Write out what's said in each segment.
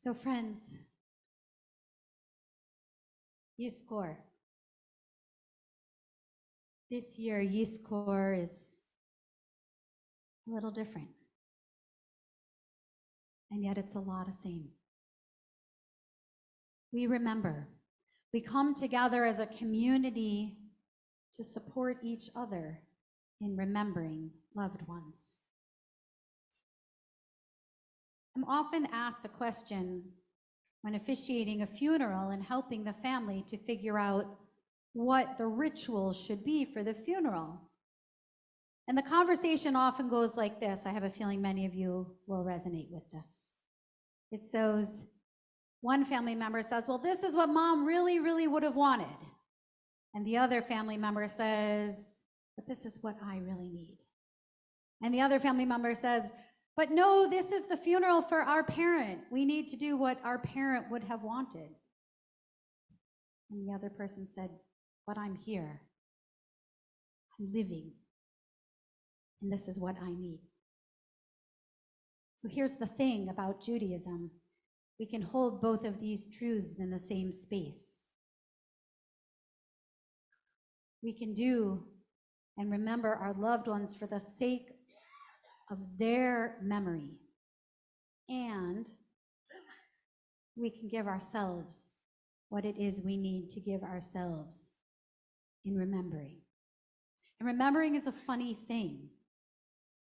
So friends, Yizkor. This year, Yizkor is a little different. And yet it's a lot of same. We remember. We come together as a community to support each other in remembering loved ones. I'm often asked a question when officiating a funeral and helping the family to figure out what the ritual should be for the funeral. And the conversation often goes like this. I have a feeling many of you will resonate with this. It says, one family member says, well, this is what mom really would have wanted. And the other family member says, but this is what I really need. And the other family member says, but no, this is the funeral for our parent. We need to do what our parent would have wanted. And the other person said, but I'm here. I'm living. And this is what I need. So here's the thing about Judaism. We can hold both of these truths in the same space. We can do and remember our loved ones for the sake of their memory. And we can give ourselves what it is we need to give ourselves in remembering. And remembering is a funny thing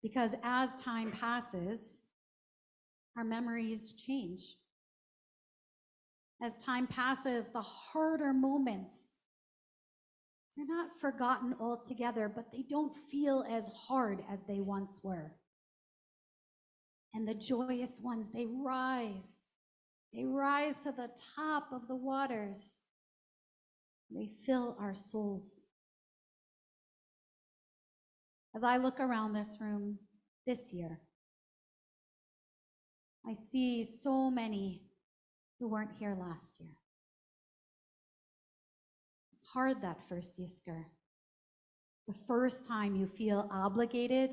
because as time passes, our memories change. As time passes, the harder moments, they're not forgotten altogether, but they don't feel as hard as they once were. And the joyous ones, they rise. They rise to the top of the waters. They fill our souls. As I look around this room this year, I see so many who weren't here last year. It's hard that first Yizkor. The first time you feel obligated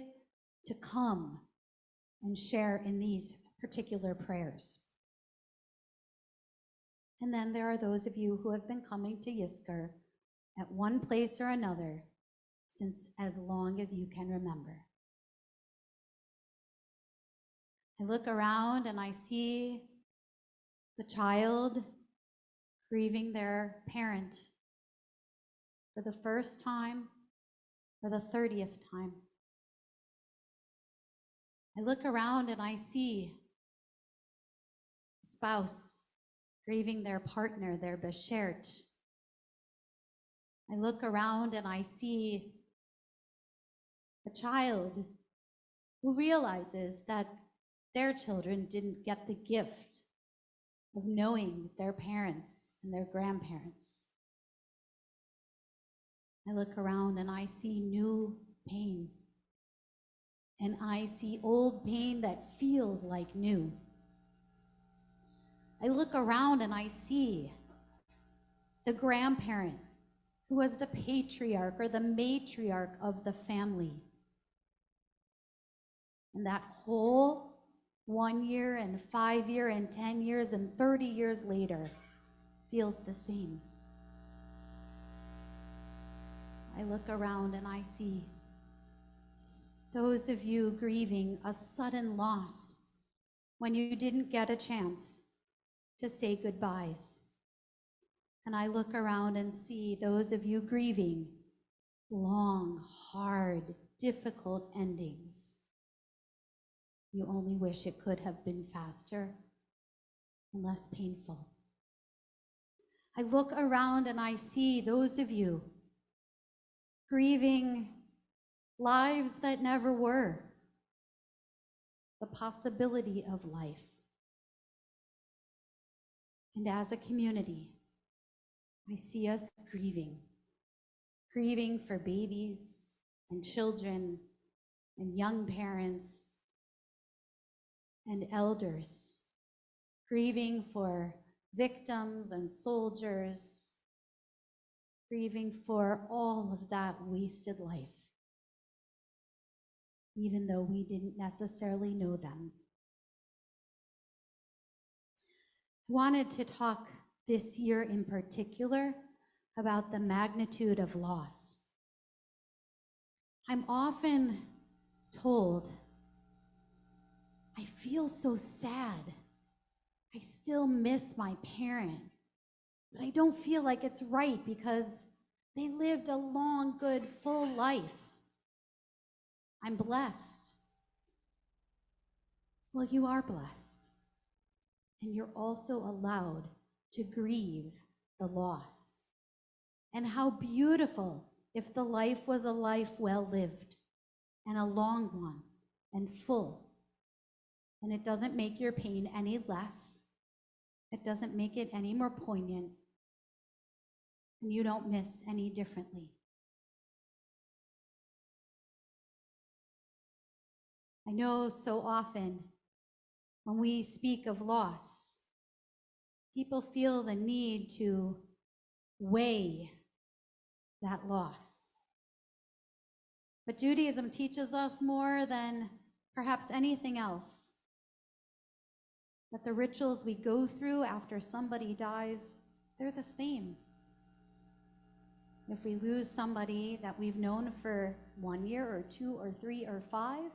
to come and share in these particular prayers. And then there are those of you who have been coming to Yizkor at one place or another since as long as you can remember. I look around and I see the child grieving their parent for the first time or the 30th time. I look around and I see a spouse grieving their partner, their beshert. I look around and I see a child who realizes that their children didn't get the gift of knowing their parents and their grandparents. I look around and I see new pain. And I see old pain that feels like new. I look around and I see the grandparent who was the patriarch or the matriarch of the family. And that whole 1 year and 5 year and 10 years and 30 years later feels the same. I look around and I see those of you grieving a sudden loss when you didn't get a chance to say goodbyes. And I look around and see those of you grieving long, hard, difficult endings. You only wish it could have been faster and less painful. I look around and I see those of you grieving lives that never were, the possibility of life. And as a community, I see us grieving for babies and children and young parents and elders, grieving for victims and soldiers, grieving for all of that wasted life, even though we didn't necessarily know them. I wanted to talk this year in particular about the magnitude of loss. I'm often told, I feel so sad. I still miss my parent, but I don't feel like it's right because they lived a long, good, full life. I'm blessed. Well, you are blessed, and you're also allowed to grieve the loss. And how beautiful if the life was a life well lived and a long one and full. And it doesn't make your pain any less. It doesn't make it any more poignant. And you don't miss any differently. I know so often when we speak of loss, people feel the need to weigh that loss. But Judaism teaches us more than perhaps anything else that the rituals we go through after somebody dies, they're the same. If we lose somebody that we've known for 1 year or 2 or 3 or 5,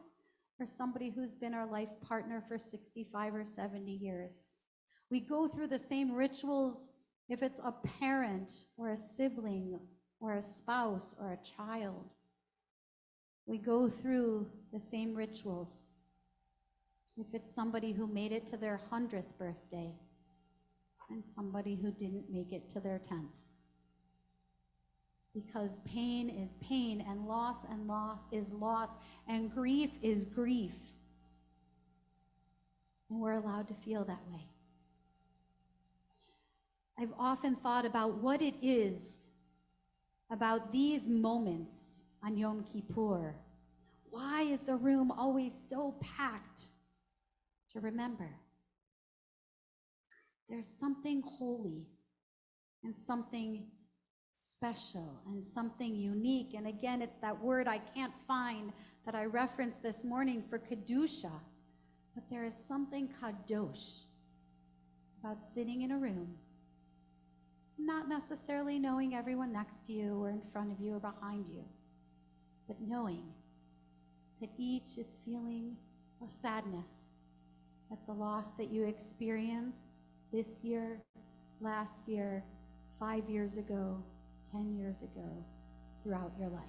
or somebody who's been our life partner for 65 or 70 years, we go through the same rituals if it's a parent or a sibling or a spouse or a child. We go through the same rituals if it's somebody who made it to their 100th birthday and somebody who didn't make it to their 10th. Because pain is pain, and loss is loss, and grief is grief. And we're allowed to feel that way. I've often thought about what it is about these moments on Yom Kippur. Why is the room always so packed to remember? There's something holy and something special and something unique. And again, it's that word I can't find that I referenced this morning for Kedusha. But there is something kadosh about sitting in a room, not necessarily knowing everyone next to you or in front of you or behind you, but knowing that each is feeling a sadness at the loss that you experienced this year, last year, 5 years ago, 10 years ago, throughout your life.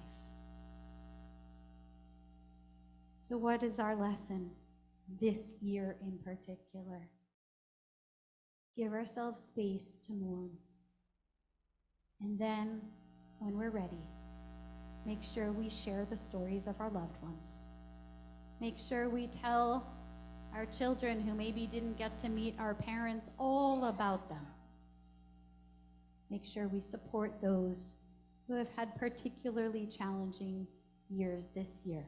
So what is our lesson this year in particular? Give ourselves space to mourn. And then, when we're ready, make sure we share the stories of our loved ones. Make sure we tell our children who maybe didn't get to meet our parents all about them. Make sure we support those who have had particularly challenging years this year.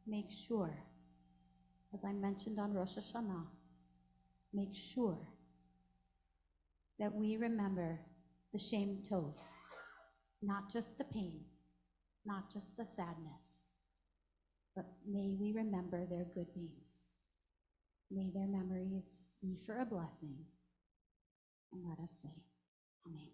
Make sure, as I mentioned on Rosh Hashanah, make sure that we remember the Shem Tov, not just the pain, not just the sadness, but may we remember their good names. May their memories be for a blessing. And let us say, Amen.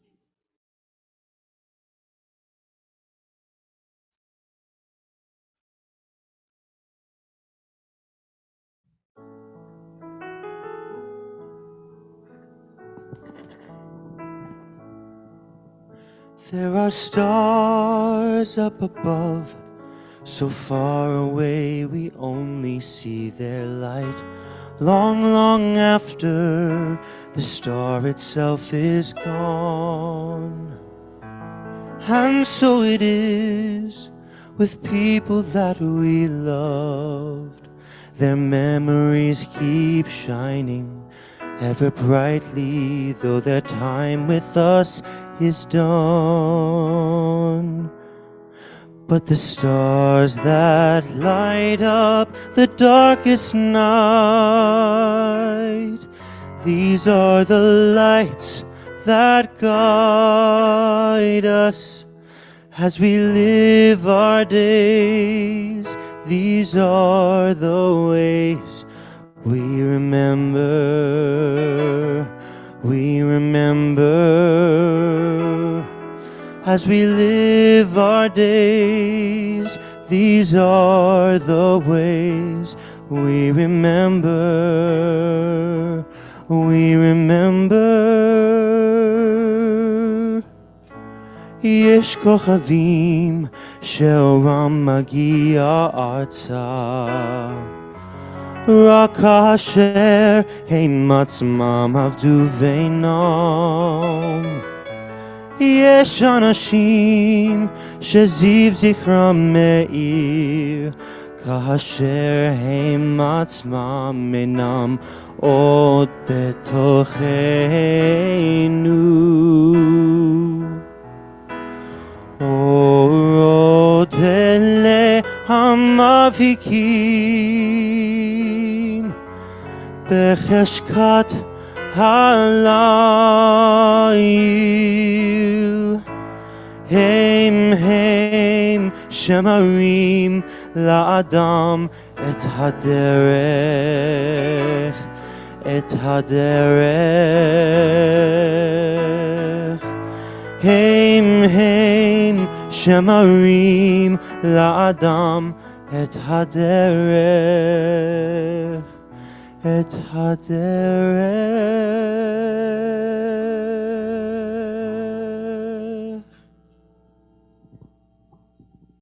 There are stars up above, so far away we only see their light. Long, long after the star itself is gone. And so it is with people that we loved. Their memories keep shining ever brightly, though their time with us is done. But the stars that light up the darkest night, these are the lights that guide us as we live our days. These are the ways we remember, as we live our days, these are the ways we remember. יש כוכבים שאורם מגיע ארצה, רק כאשר הם עצמם עבדו ואינם. יש אנשים שזיו זכרם מאיר, כאשר הם עצמם אינם עוד בתוכנו. אורות אלה המבהיקים בחשכת הליל, הם שמראים לאדם את הדרך, הם שמראים לאדם את הדרך.